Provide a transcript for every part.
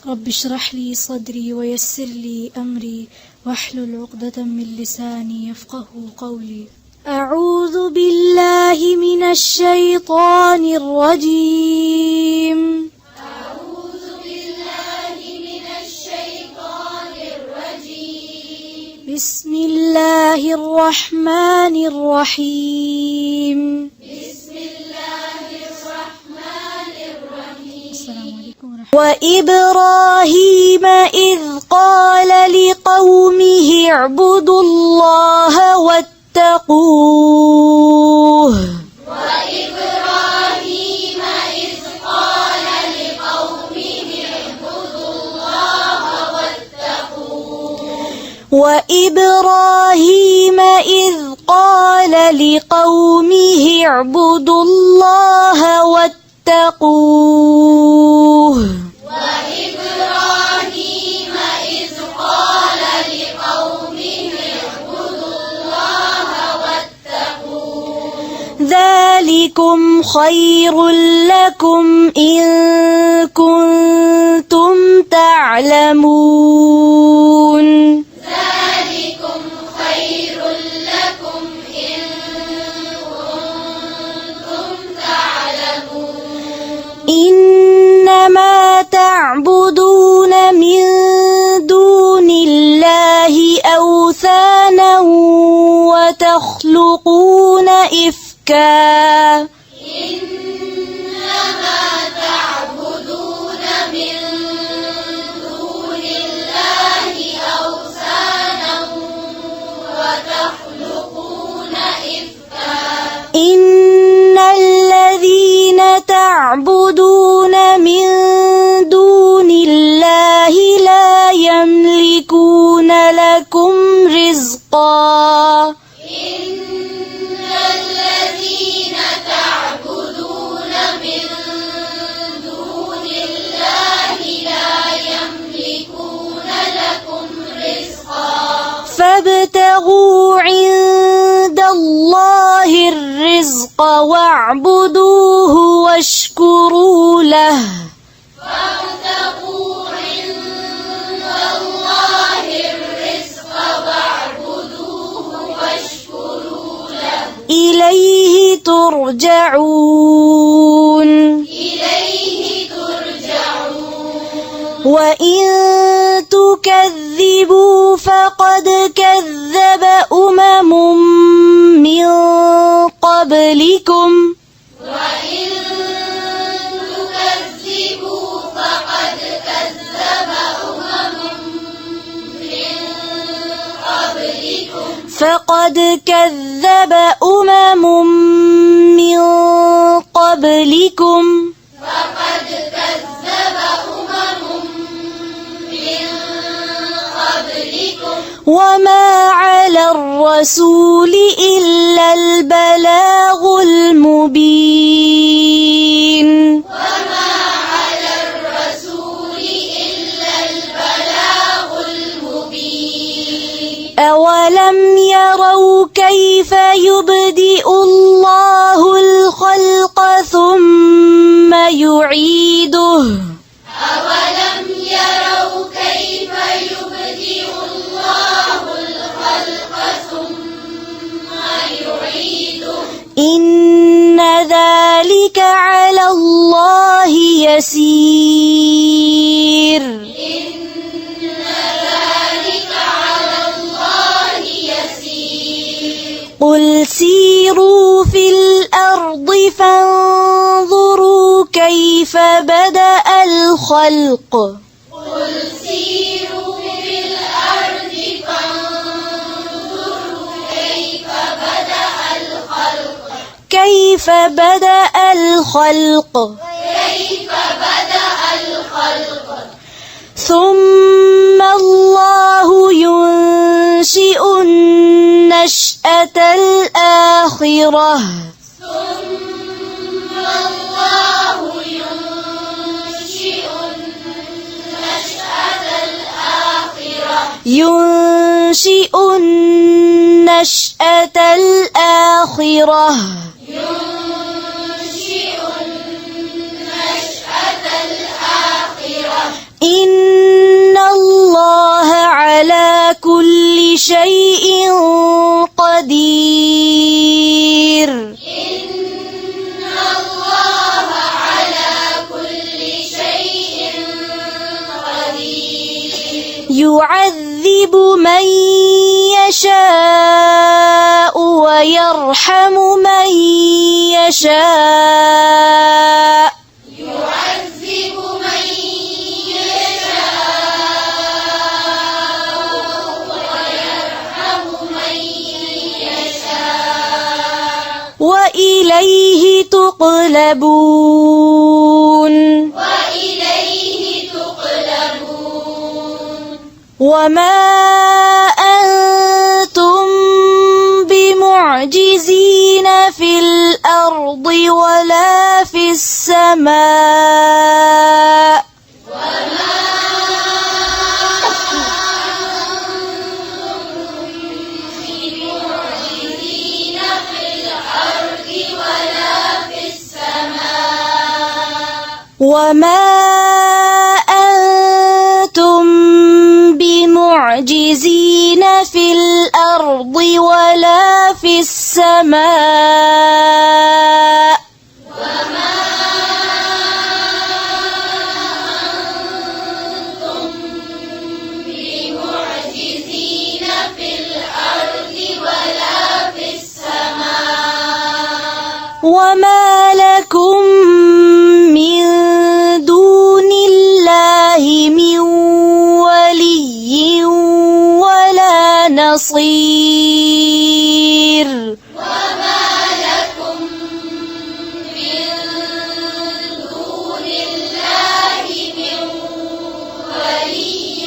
رب اشرح لي صدري ويسر لي أمري واحلل عقدة من لساني يفقه قولي. أعوذ بالله من الشيطان الرجيم. أعوذ بالله من الشيطان الرجيم. بسم الله الرحمن الرحيم. بسم الله الرحمن الرحيم. السلام عليكم ورحمة الله. وإبراهيم إذ قال لقومه اعبدوا الله واتقوه. وإبراهيم إذ قال لقومه اعبدوا الله واتقوه. وإبراهيم إذ قال لقومه اعبدوا الله واتقوه. وإبراهيم إذ قال لقومه اعبدوا الله واتقوه. ذلكم خير لكم إن كنتم تعلمون. ذلكم خير لكم إن كنتم تعلمون. إنما تعبدون من دون الله أوثانا وتخلقون إفكا. إنما تعبدون من دون الله أوثانا وتخلقون إفكا. إن الذين تعبدون من دون الله لا يملكون لكم رزقا. إن الذين تعبدون من دون الله لا يملكون لكم رزقا. فابتغوا عند الله الرزق واعبدوه واشكروا له. فابتغوا عند الله الرزق واعبدوه واشكروا له. إليه ترجعون. إليه ترجعون. وإن تكذبوا فقد كذب أمم من قبلكم. وإن تكذبوا فقد كذب أمم من قبلكم. فقد كذب أمم من قبلكم. فقد كذب أمم من قبلكم. وما على الرسول إلا البلاغ المبين. وما على الرسول إلا البلاغ المبين. أولم يروا كيف يبدئ الله الخلق ثم يعيده. أولم يروا كيف يبدئ الله الخلق ثم يعيده. إن ذلك على الله يسير. إن ذلك على الله يسير. قل سيروا في الأرض فانظروا كيف بدأ الخلق. قل سيروا في الأرض فانظروا كيف بدأ الخلق. كيف بدأ الخلق. كيف بدأ الخلق. ثم الله ينشئ النشأة الآخرة. ثم الله ينشئ النشأة الآخرة. ينشئ النشأة الآخرة. ينشئ النشأة الآخرة. إن الله على كل شيء قدير. إن الله على كل شيء قدير. يعذب من يشاء ويرحم من يشاء. يعذب من يشاء ويرحم من يشاء. وإليه تقلبون. وإليه تقلبون. وما أنتم بمعجزين في الأرض ولا في السماء. وما بمعجزين في الأرض ولا في السماء. وما أنتم بمعجزين في الأرض ولا في السماء. وما أنتم بمعجزين في الأرض ولا في السماء. وما لكم من دون الله من ولي ولا نصير. وما لكم من دون الله من ولي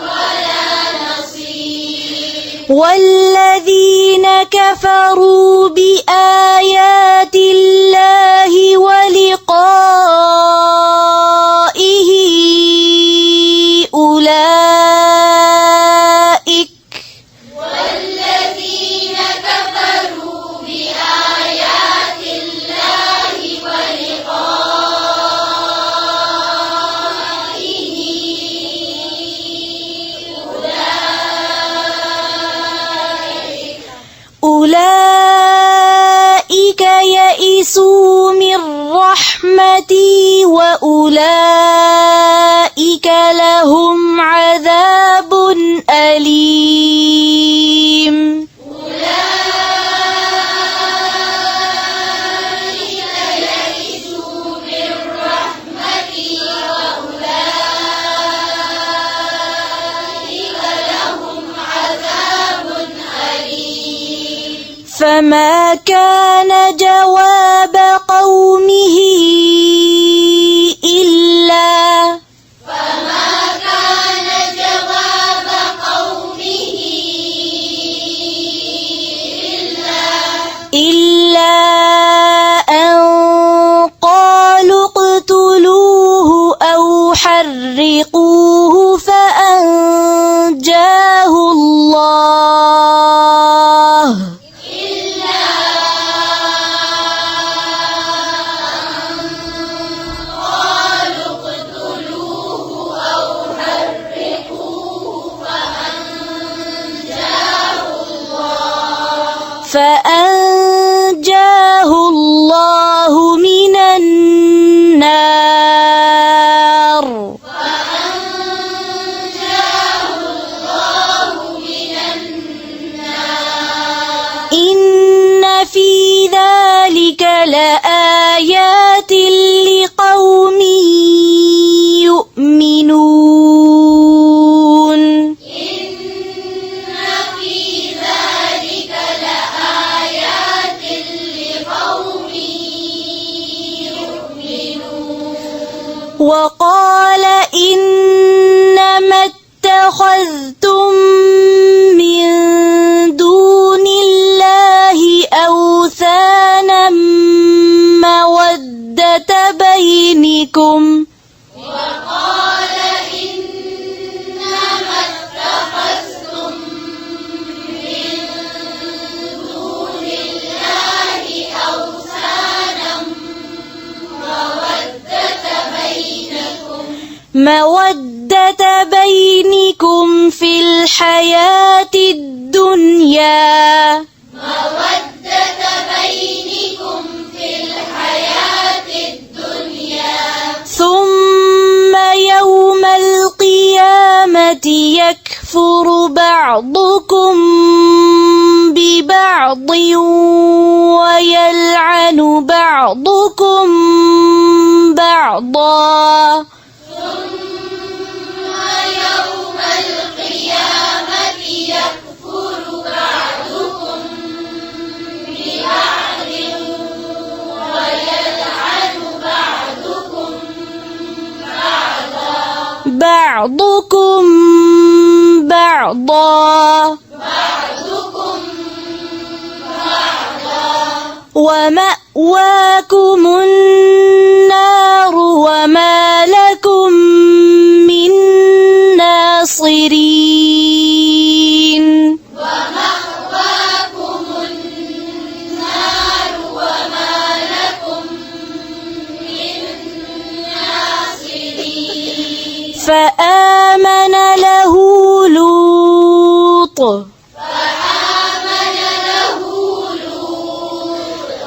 ولا نصير. والذين كفروا بآيات الله ولقائه والذين كفروا بآيات الله ولقائه أولئك يئسوا من رحمتي وأولئك لهم عذاب أليم. أولئك يئسوا من رحمتي وأولئك لهم عذاب أليم. فما كان جواب قومه إلا أن قالوا اقتلوه أو حرقوه فأنجاه الله. فأنجاه الله من النار. إن في ذلك لآيات لقوم يؤمنون. وقال إنما اتخذتم من دون الله أوثانا مودة بينكم. مودة بينكم في الحياة الدنيا مودة بينكم في الحياة الدنيا ثم يوم القيامة يكفر بعضكم ببعض ويلعن بعضكم بعضا ثم يوم القيامة يكفر بعضكم ببعض ويلعن بعضكم بعضكم بعضا ومأواكم النار وما لكم من ناصرين ومأواكم النار وما لكم من ناصرين فآمن له لوط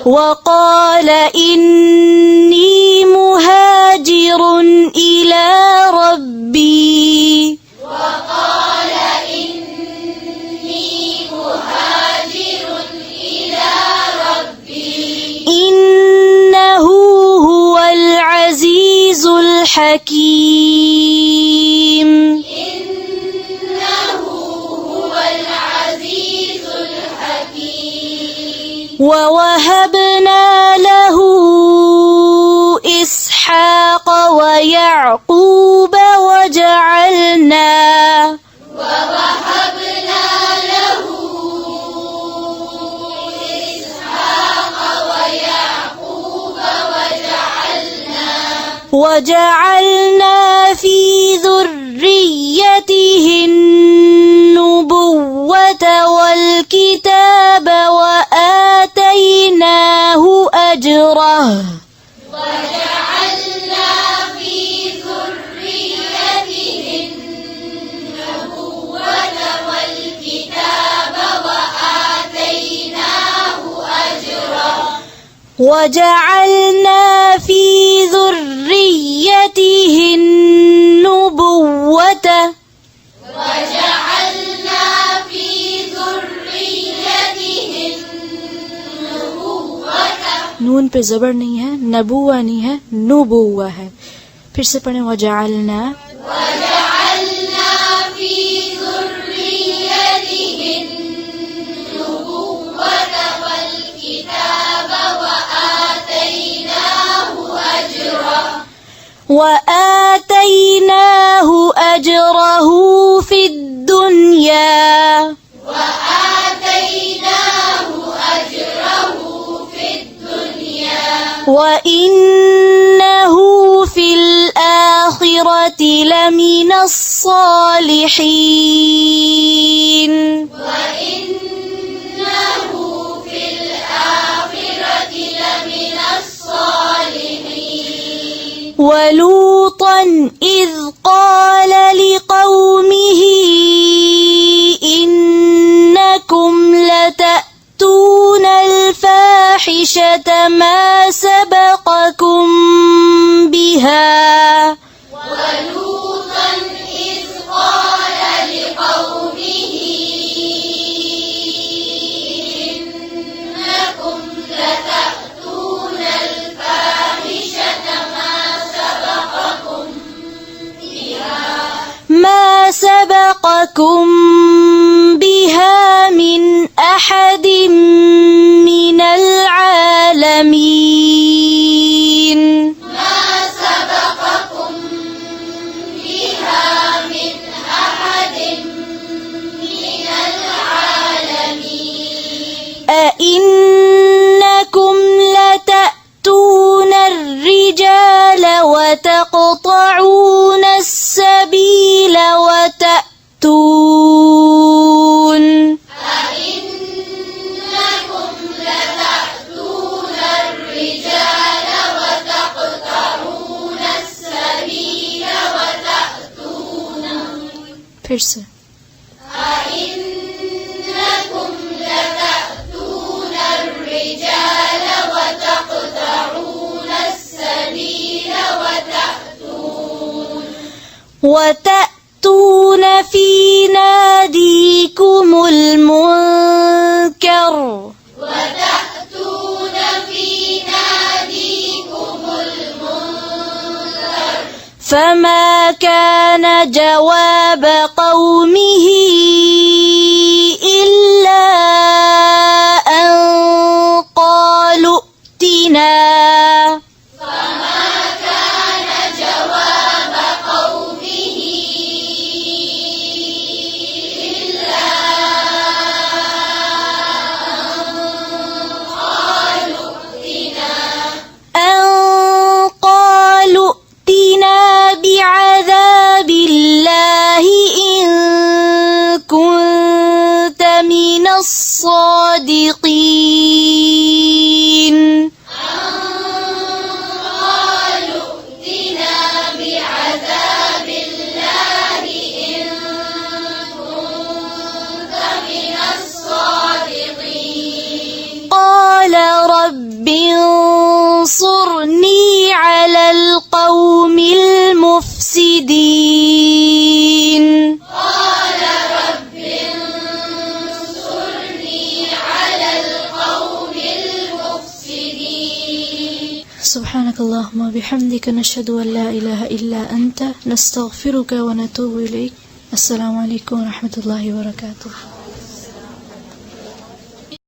وقال إني مهاجر إلى ربي وقال إني مهاجر إلى ربي إنه هو العزيز الحكيم إنه هو العزيز الحكيم ووهبنا له إسحاق ويعقوب وجعلنا له إسحاق ويعقوب وجعلنا في ذريته النبوة والكتاب وآتيناه أجره وجعلنا في ذريته النبوة والكتاب وآتيناه أجره وجعلنا في ذريته النبوة وجعلنا في ذريته النبوة नून पे जबर नहीं है, नबुआ नहीं है, नुबुआ है. फिर से पढ़ें वजअलना وجعلنا في ذريته النبوة والكتاب وآتيناه أجره في الدنيا وإنه في الآخرة لمن الصالحين ولوطا إذ قال لقومه إنكم لتأتون الفاحشة ما سبقكم بها ما سبقكم بها من أحد من العالمين Persa. أئنكم لتأتون الرجال وتقطعون السبيل وتأتون في ناديكم المنكر فما كان جواب قومه إلا أن قالوا ائتنا بعذاب الله إن كنت من الصادقين قال رب انصرني على القوم المفسدين سبحانك اللهم وبحمدك نشهد أن لا إله إلا أنت نستغفرك ونتوب إليك. السلام عليكم ورحمة الله وبركاته.